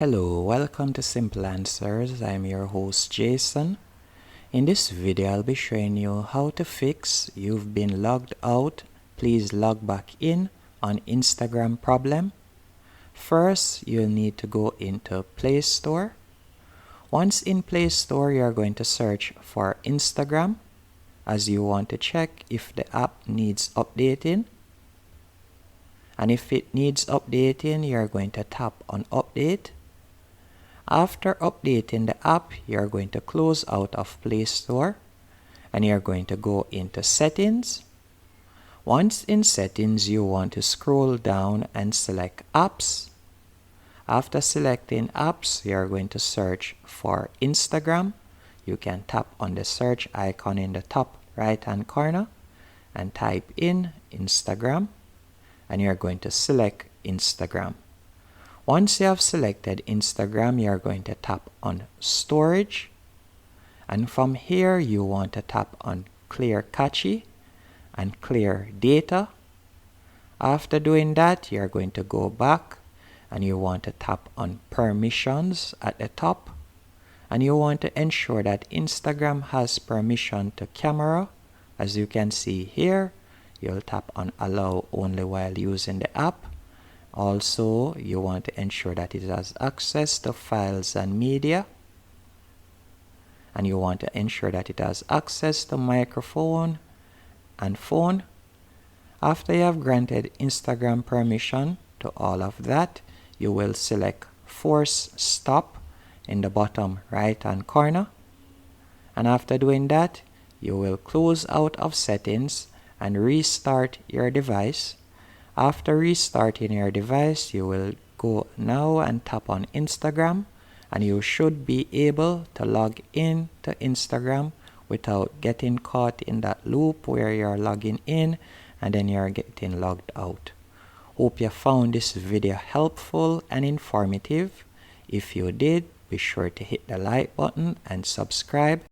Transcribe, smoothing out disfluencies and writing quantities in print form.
Hello, welcome to Simple Answers. I'm your host Jason. In this video, I'll be showing you how to fix "you've been logged out, please log back in" on Instagram problem. First, you'll need to go into Play Store. Once in Play Store, you're going to search for Instagram, as you want to check if the app needs updating. And if it needs updating, you're going to tap on Update. After updating the app, you're going to close out of Play Store and you're going to go into Settings. Once in Settings, you want to scroll down and select Apps. After selecting Apps, you're going to search for Instagram. You can tap on the search icon in the top right hand corner and type in Instagram, and you're going to select Instagram. Once you have selected Instagram, you're going to tap on Storage, and from here you want to tap on Clear Cache and Clear Data. After doing that, you're going to go back and you want to tap on Permissions at the top, and you want to ensure that Instagram has permission to camera. As you can see here, you'll tap on Allow only while using the app. Also, you want to ensure that it has access to files and media, and you want to ensure that it has access to microphone and phone. After you have granted Instagram permission to all of that, you will select Force Stop in the bottom right hand corner, and after doing that, you will close out of Settings and restart your device. After restarting your device, you will go now and tap on Instagram, and you should be able to log in to Instagram without getting caught in that loop where you're logging in and then you're getting logged out. Hope you found this video helpful and informative. If you did, be sure to hit the like button and subscribe.